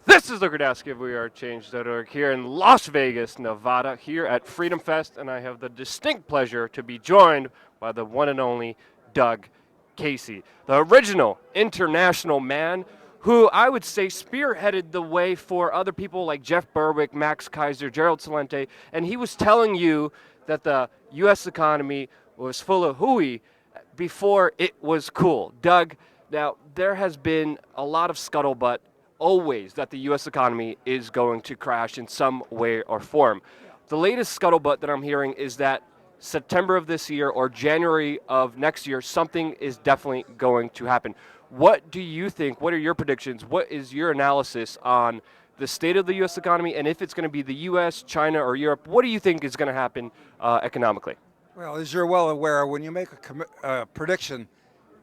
This is Rudkowski of WeAreChange.org here in Las Vegas, Nevada, here at Freedom Fest, and I have the distinct pleasure to be joined by the one and only Doug Casey, the original international man who I would say spearheaded the way for other people like Jeff Berwick, Max Kaiser, Gerald Celente, and he was telling you that the U.S. economy was full of hooey before it was cool. Doug, now there has been a lot of scuttlebutt always that the U.S. economy is going to crash in some way or form. The latest scuttlebutt that I'm hearing is that September of this year or January of next year, something is definitely going to happen. What do you think? What are your predictions? What is your analysis on the state of the U.S. economy, and if it's going to be the U.S., China, or Europe? What do you think is going to happen economically? Well, as you're well aware, when you make a prediction,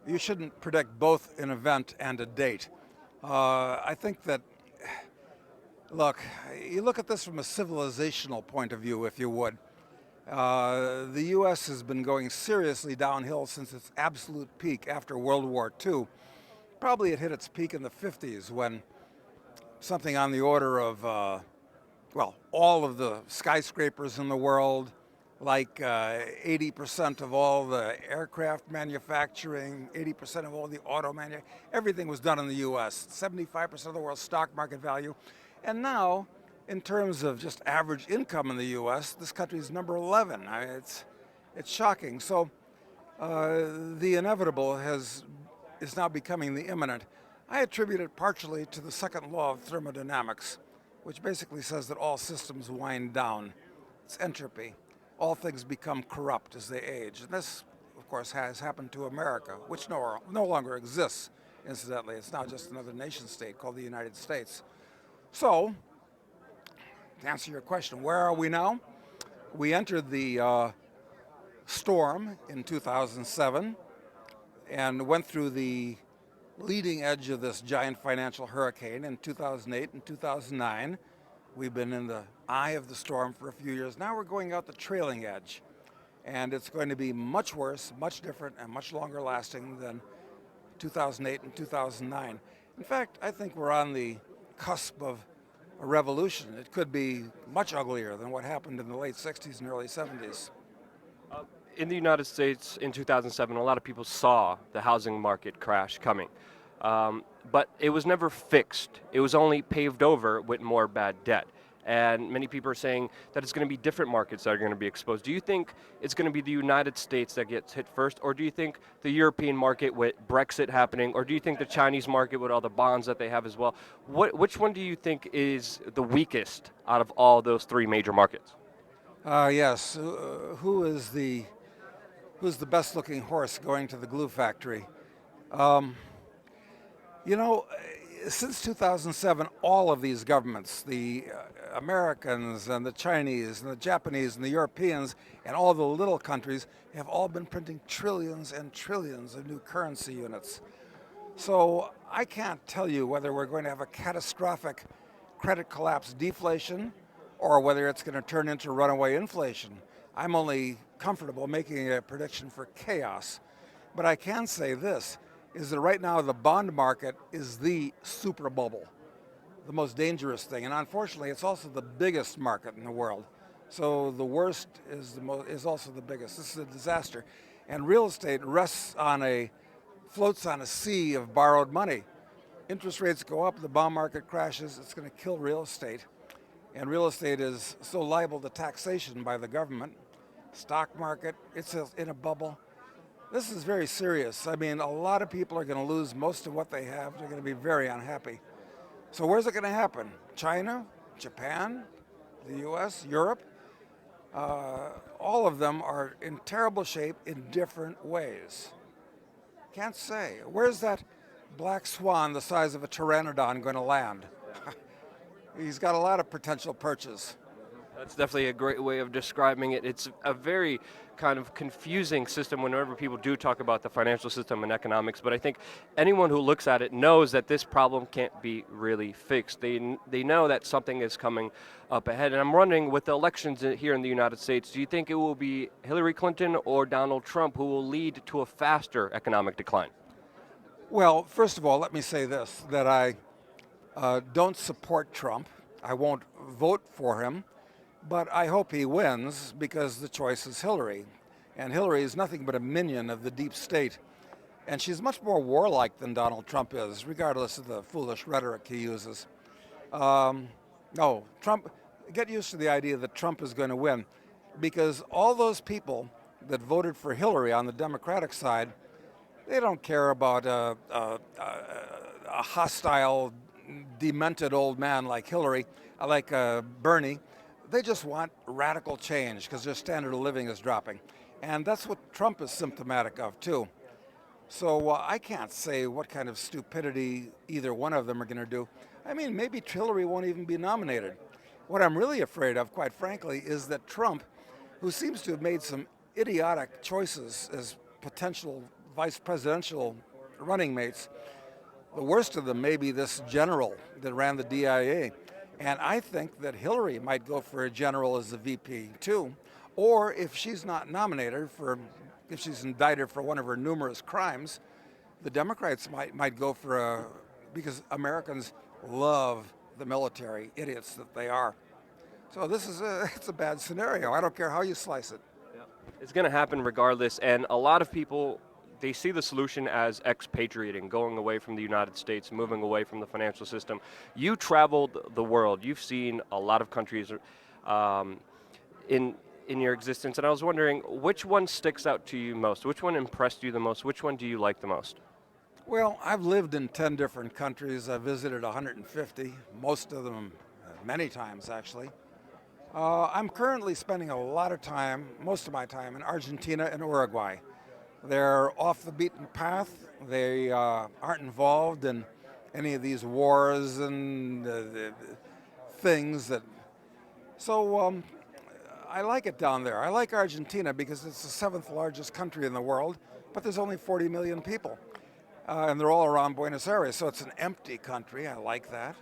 you shouldn't predict both an event and a date. I think that, look, you look at this from a civilizational point of view, if you would. The U.S. has been going seriously downhill since its absolute peak after World War II. Probably it hit its peak in the 50s when something on the order of, all of the skyscrapers in the world, like 80% of all the aircraft manufacturing, 80% of all the auto manufacturing, everything was done in the U.S., 75% of the world's stock market value. And now, in terms of just average income in the U.S., this country is number 11. It's shocking. So the inevitable is now becoming the imminent. I attribute it partially to the second law of thermodynamics, which basically says that all systems wind down. It's entropy. All things become corrupt as they age. And this, of course, has happened to America, which no longer exists, incidentally. It's now just another nation state called the United States. So, to answer your question, where are we now? We entered the storm in 2007 and went through the leading edge of this giant financial hurricane in 2008 and 2009. We've been in the eye of the storm for a few years. Now we're going out the trailing edge. And it's going to be much worse, much different, and much longer lasting than 2008 and 2009. In fact, I think we're on the cusp of a revolution. It could be much uglier than what happened in the late 60s and early 70s. In the United States in 2007, a lot of people saw the housing market crash coming. But it was never fixed. It was only paved over with more bad debt. And many people are saying that it's going to be different markets that are going to be exposed. Do you think it's going to be the United States that gets hit first, or do you think the European market with Brexit happening, or do you think the Chinese market with all the bonds that they have as well? Which one do you think is the weakest out of all those three major markets? Yes. Who's the best looking horse going to the glue factory? You know, since 2007, all of these governments, the Americans and the Chinese and the Japanese and the Europeans and all the little countries have all been printing trillions and trillions of new currency units. So I can't tell you whether we're going to have a catastrophic credit collapse deflation or whether it's going to turn into runaway inflation. I'm only comfortable making a prediction for chaos. But I can say this, is that right now the bond market is the super bubble, the most dangerous thing. And unfortunately, it's also the biggest market in the world. So the worst is also the biggest. This is a disaster. And real estate floats on a sea of borrowed money. Interest rates go up, the bond market crashes, it's going to kill real estate. And real estate is so liable to taxation by the government. Stock market, it's in a bubble. This is very serious. I mean, a lot of people are going to lose most of what they have. They're going to be very unhappy. So where's it going to happen? China, Japan, the U.S., Europe? All of them are in terrible shape in different ways. Can't say. Where's that black swan the size of a pteranodon going to land? He's got a lot of potential perches. That's definitely a great way of describing it. It's a very kind of confusing system whenever people do talk about the financial system and economics, but I think anyone who looks at it knows that this problem can't be really fixed. They know that something is coming up ahead, and I'm wondering, with the elections here in the United States, do you think it will be Hillary Clinton or Donald Trump who will lead to a faster economic decline? Well, first of all, let me say this, that I don't support Trump. I won't vote for him, but I hope he wins because the choice is Hillary. And Hillary is nothing but a minion of the deep state. And she's much more warlike than Donald Trump is, regardless of the foolish rhetoric he uses. No, Trump, get used to the idea that Trump is going to win because all those people that voted for Hillary on the Democratic side, they don't care about a hostile, demented old man like Hillary, like Bernie. They just want radical change because their standard of living is dropping. And that's what Trump is symptomatic of, too. So I can't say what kind of stupidity either one of them are going to do. I mean, maybe Hillary won't even be nominated. What I'm really afraid of, quite frankly, is that Trump, who seems to have made some idiotic choices as potential vice presidential running mates, the worst of them may be this general that ran the DIA. And I think that Hillary might go for a general as a VP, too. Or if she's not nominated if she's indicted for one of her numerous crimes, the Democrats might go for because Americans love the military, idiots that they are. So it's a bad scenario. I don't care how you slice it. Yeah. It's going to happen regardless, and a lot of people, they see the solution as expatriating, going away from the United States, moving away from the financial system. You traveled the world. You've seen a lot of countries in your existence, and I was wondering, which one sticks out to you most? Which one impressed you the most? Which one do you like the most? Well, I've lived in 10 different countries. I've visited 150, most of them many times, actually. I'm currently spending a lot of time, most of my time, in Argentina and Uruguay. They're off the beaten path. They aren't involved in any of these wars and the things that. So I like it down there. I like Argentina because it's the seventh largest country in the world, but there's only 40 million people. And they're all around Buenos Aires, so it's an empty country. I like that.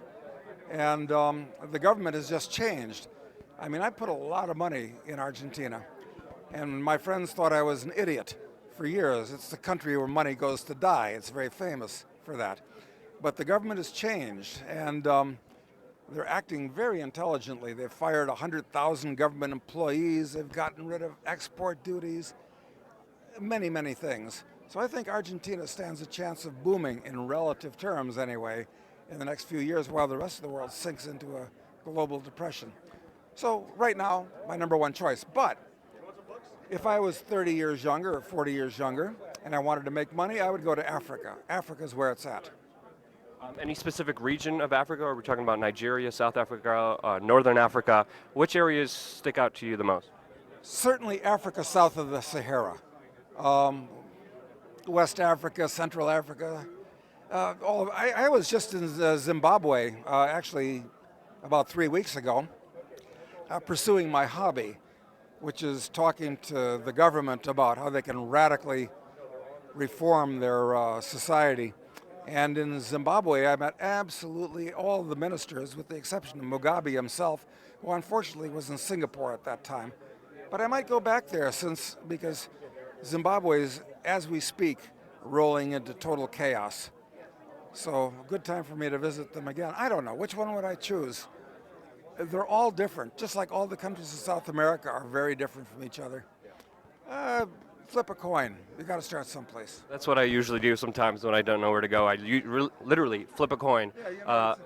And the government has just changed. I mean, I put a lot of money in Argentina, and my friends thought I was an idiot for years. It's the country where money goes to die. It's very famous for that. But the government has changed, and they're acting very intelligently. They've fired 100,000 government employees. They've gotten rid of export duties, many, many things. So I think Argentina stands a chance of booming in relative terms anyway in the next few years while the rest of the world sinks into a global depression. So right now, my number one choice. But if I was 30 years younger or 40 years younger and I wanted to make money, I would go to Africa. Africa's where it's at. Any specific region of Africa? Are we talking about Nigeria, South Africa, Northern Africa? Which areas stick out to you the most? Certainly Africa south of the Sahara. West Africa, Central Africa. I was just in Zimbabwe, actually, about 3 weeks ago, pursuing my hobby, which is talking to the government about how they can radically reform their society. And in Zimbabwe, I met absolutely all the ministers, with the exception of Mugabe himself, who unfortunately was in Singapore at that time. But I might go back there because Zimbabwe is, as we speak, rolling into total chaos. So, good time for me to visit them again. I don't know. Which one would I choose? They're all different, just like all the countries in South America are very different from each other. Flip a coin. You got to start someplace. That's what I usually do sometimes when I don't know where to go. I literally flip a coin. Yeah,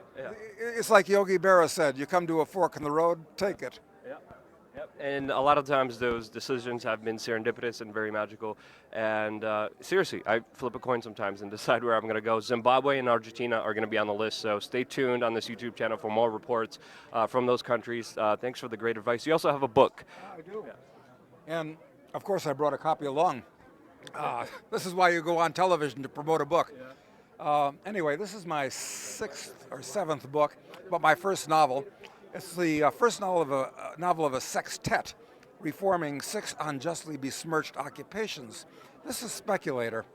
it's like Yogi Berra said, you come to a fork in the road, take it. Yep. And a lot of times those decisions have been serendipitous and very magical. And seriously, I flip a coin sometimes and decide where I'm going to go. Zimbabwe and Argentina are going to be on the list, so stay tuned on this YouTube channel for more reports from those countries. Thanks for the great advice. You also have a book. I do. Yeah. And, of course, I brought a copy along. This is why you go on television to promote a book. Yeah. Anyway, this is my 6th or 7th book, but my first novel. It's the first novel of a sextet, reforming 6 unjustly besmirched occupations. This is Speculator,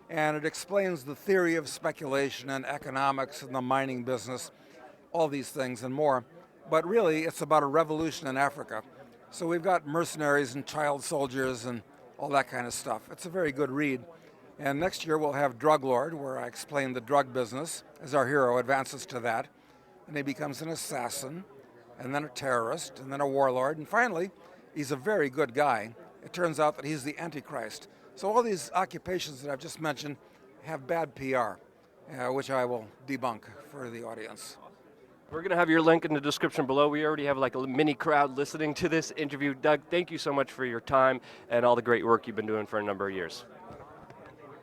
and it explains the theory of speculation and economics and the mining business, all these things and more. But really, it's about a revolution in Africa. So we've got mercenaries and child soldiers and all that kind of stuff. It's a very good read. And next year we'll have Drug Lord, where I explain the drug business as our hero advances to that. and he becomes an assassin, and then a terrorist, and then a warlord, and finally, he's a very good guy. It turns out that he's the Antichrist. So all these occupations that I've just mentioned have bad PR, which I will debunk for the audience. We're going to have your link in the description below. We already have like a mini crowd listening to this interview. Doug, thank you so much for your time and all the great work you've been doing for a number of years.